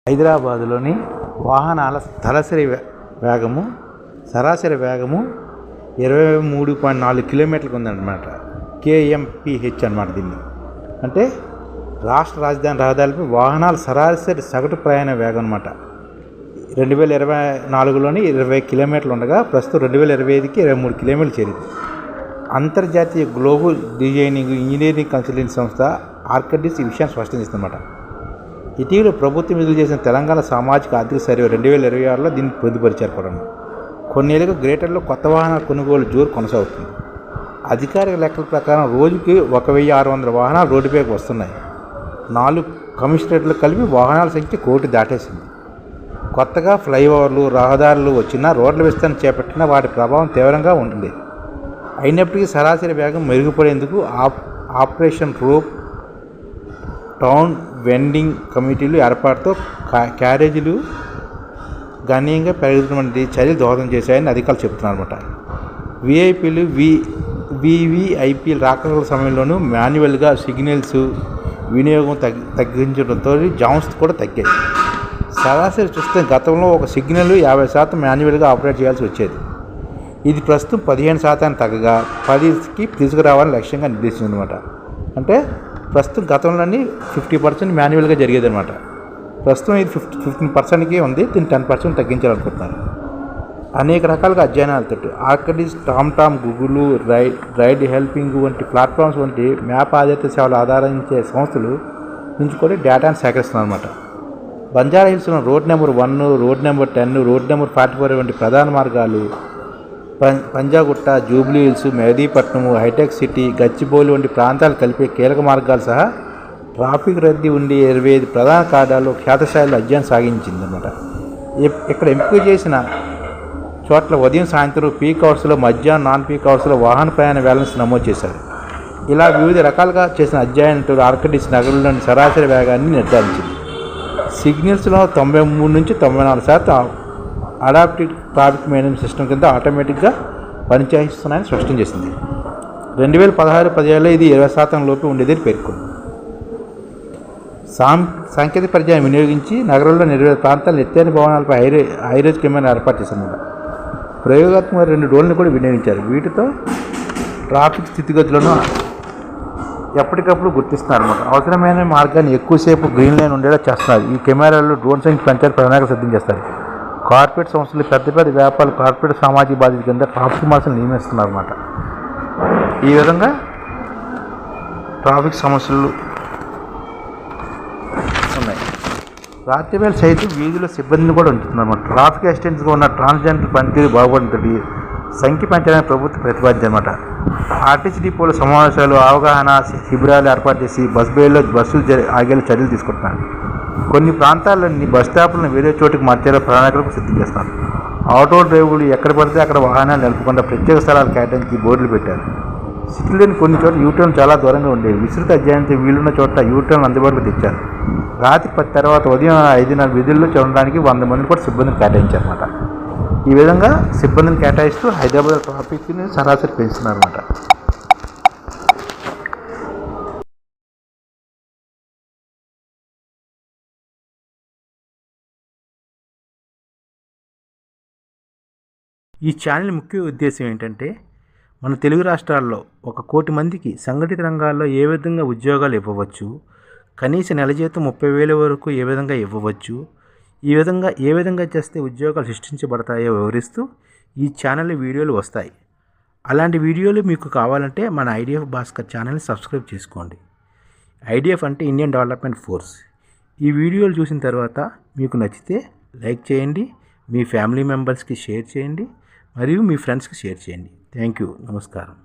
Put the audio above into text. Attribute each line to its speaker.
Speaker 1: హైదరాబాదులోని వాహనాల సరాసరి వేగము 23.4 కిలోమీటర్లకు ఉందన్నమాట. KMPH అన్నమాట. దీన్ని అంటే రాష్ట్ర రాజధాని రహదారిపై వాహనాల సరాసరి సగటు ప్రయాణ వేగం అన్నమాట. 2024లోని 20 కిలోమీటర్లు ఉండగా ప్రస్తుతం 2025కి 23 కిలోమీటర్లు చేరింది. అంతర్జాతీయ గ్లోబల్ డిజైనింగ్ ఇంజనీరింగ్ కన్సల్టెన్సీ సంస్థ ఆర్కిడిస్ ఈ విషయాన్ని స్పష్టం చేస్తుందన్నమాట. ఇటీవల ప్రభుత్వం విడుదల చేసిన తెలంగాణ సామాజిక ఆర్థిక సర్వే 2026లో దీన్ని పొందుపరిచారు కూడా. కొన్నేళ్ళుగా గ్రేటర్లో కొత్త వాహనాల కొనుగోలు జోరు కొనసాగుతుంది. అధికారిక లెక్కల ప్రకారం రోజుకి 1600 వాహనాలు రోడ్డుపైకి వస్తున్నాయి. 4 కమిషనరేట్లు కలిపి వాహనాల సంఖ్య 1 కోటి దాటేసింది. కొత్తగా ఫ్లైఓవర్లు, రహదారులు వచ్చినా రోడ్ల విస్తరణ చేపట్టినా వాటి ప్రభావం తీవ్రంగా ఉంటుంది. అయినప్పటికీ సరాసరి వేగం మెరుగుపడేందుకు ఆపరేషన్ రోప్, టౌన్ వెండింగ్ కమిటీలు ఏర్పాటుతో క్యారేజీలు గణనీయంగా పెరుగుతున్నటువంటి చర్యలు దోహదం చేశాయని అధికారులు చెబుతున్నారన్నమాట. విఐపీలు వివిఐపీలు రాకల సమయంలోనూ మాన్యువల్గా సిగ్నల్స్ వినియోగం తగ్గించడంతో జామ్స్ కూడా తగ్గాయి. సరాసరి చూస్తే గతంలో ఒక సిగ్నల్ 50% మాన్యువల్గా ఆపరేట్ చేయాల్సి వచ్చేది. ఇది ప్రస్తుతం 15% తగ్గగా 10కి తీసుకురావాలని లక్ష్యంగా నిర్దేశించిందన్నమాట. అంటే ప్రస్తుతం గతంలోని 50% మాన్యువల్గా జరిగేదన్నమాట. ప్రస్తుతం ఇది 15%కి ఉంది. దీన్ని 10% తగ్గించాలనుకుంటున్నారు. అనేక రకాలుగా అధ్యయనాలతో ఆర్కిడిస్, టామ్, గూగుల్, రైడ్ హెల్పింగ్ వంటి ప్లాట్ఫామ్స్ వంటి మ్యాప్ ఆధారిత సేవలు ఆధారించే సంస్థలు నుంచి కూడా డేటాను సేకరిస్తున్నారన్నమాట. బంజారా హిల్స్లో road number 1, road number 10, road number 44 వంటి ప్రధాన మార్గాలు, పంజాగుట్ట, జూబ్లీ హిల్స్, మెహదీపట్నం, హైటెక్ సిటీ, గచ్చిబౌలి వంటి ప్రాంతాలు కలిపే కీలక మార్గాలు సహా ట్రాఫిక్ రద్దీ ఉండే 25 ప్రధాన కారిడార్లు క్షేత్రస్థాయిలో అధ్యయనం సాగించిందన్నమాట. ఇక్కడ ఎంపిక చేసిన చోట్ల ఉదయం, సాయంత్రం పీక్ అవర్స్లో, మధ్యాహ్నం నాన్ పీక్ అవర్స్లో వాహన ప్రయాణ వేగం నమోదు చేశారు. ఇలా వివిధ రకాలుగా చేసిన అధ్యయనంతో ఆర్కిడిస్ నగరంలోని సరాసరి వేగాన్ని నిర్ధారించింది. సిగ్నల్స్లో 93 నుంచి 94% అడాప్టివ్ ట్రాఫిక్ మేనేజ్మెంట్ సిస్టమ్ కింద ఆటోమేటిక్గా పనిచేస్తున్నాయని స్పష్టం చేసింది. 2016-17లో ఇది 20% లోపు ఉండేదని పేర్కొంది. సాంకేతిక పరిజ్ఞానం వినియోగించి నగరంలో 20 ప్రాంతాలను ఎత్తైన భవనాలపై హైరేజ్ కెమెరా ఏర్పాటు చేశారు. ప్రయోగాత్మక 2 డ్రోన్లు కూడా వినియోగించారు. వీటితో ట్రాఫిక్ స్థితిగతులను ఎప్పటికప్పుడు గుర్తిస్తున్నారన్నమాట. అవసరమైన మార్గాన్ని ఎక్కువసేపు గ్రీన్ లైన్ ఉండేలా చేస్తున్నారు. ఈ కెమెరాలు డ్రోన్ సంఖ్య పెంచాలని ప్రణాళిక సిద్ధం చేస్తారు. కార్పొరేట్ సంస్థలు, పెద్ద వ్యాపారాలు కార్పొరేట్ సామాజిక బాధ్యత కింద ట్రాఫిక్ మార్షల్ని నియమిస్తున్నారన్నమాట. ఈ విధంగా ట్రాఫిక్ సమస్యలు ఉన్నాయి. రాత్రివేళ సైతం వీధుల సిబ్బందిని కూడా ఉంచుతుందన్నమాట. ట్రాఫిక్ అసిస్టెంట్స్గా ఉన్న ట్రాన్స్జెండర్ పనితీరు బాగుపడుతుంది. సంఖ్య పెంచడానికి ప్రభుత్వం ప్రతిపాదించనమాట. ఆర్టీసీ డిపోల సమావేశాలు, అవగాహన శిబిరాలు ఏర్పాటు చేసి బస్సులు ఆగేలా చర్యలు తీసుకుంటున్నారు. కొన్ని ప్రాంతాల్లోని బస్ స్టాపులను వేరే చోటుకు మార్చేలా ప్రణాళికలకు సిద్ధం చేస్తారు. ఆటో డ్రైవర్లు ఎక్కడ పడితే అక్కడ వాహనాలు నిలపకుండా ప్రత్యేక స్థలాలు కేటాయించి బోర్డులు పెట్టారు. సిటీలోని కొన్ని చోట్ల యూటర్న్ చాలా దూరంగా ఉండేవి. విస్తృత అధ్యయనంతో వీలున్న చోట్ల యూటర్న్ అందుబాటులో తెచ్చారు. రాత్రి 10 తర్వాత ఉదయం 5:30 విధుల్లో చూడడానికి 100 మంది కూడా సిబ్బందిని కేటాయించారన్నమాట. ఈ విధంగా సిబ్బందిని కేటాయిస్తూ హైదరాబాద్ ట్రాఫిక్ని సరాసరి పెంచుతున్నారన్నమాట. ఈ ఛానల్ ముఖ్య ఉద్దేశం ఏంటంటే మన తెలుగు రాష్ట్రాల్లో 1 కోటి మందికి సంఘటిత రంగాల్లో ఏ విధంగా ఉద్యోగాలు ఇవ్వవచ్చు, కనీస నెల జీతం 30,000 వరకు ఏ విధంగా ఇవ్వవచ్చు, ఏ విధంగా చేస్తే ఉద్యోగాలు సృష్టించబడతాయో వివరిస్తూ ఈ ఛానల్ వీడియోలు వస్తాయి. అలాంటి వీడియోలు మీకు కావాలంటే మన ఐడిఎఫ్ భాస్కర్ ఛానల్ని సబ్స్క్రైబ్ చేసుకోండి. ఐడిఎఫ్ అంటే ఇండియన్ డెవలప్మెంట్ ఫోర్స్. ఈ వీడియోలు చూసిన తర్వాత మీకు నచ్చితే లైక్ చేయండి, మీ ఫ్యామిలీ మెంబర్స్కి షేర్ చేయండి, మరియు మీ ఫ్రెండ్స్కి షేర్ చేయండి. Thank you. నమస్కారం.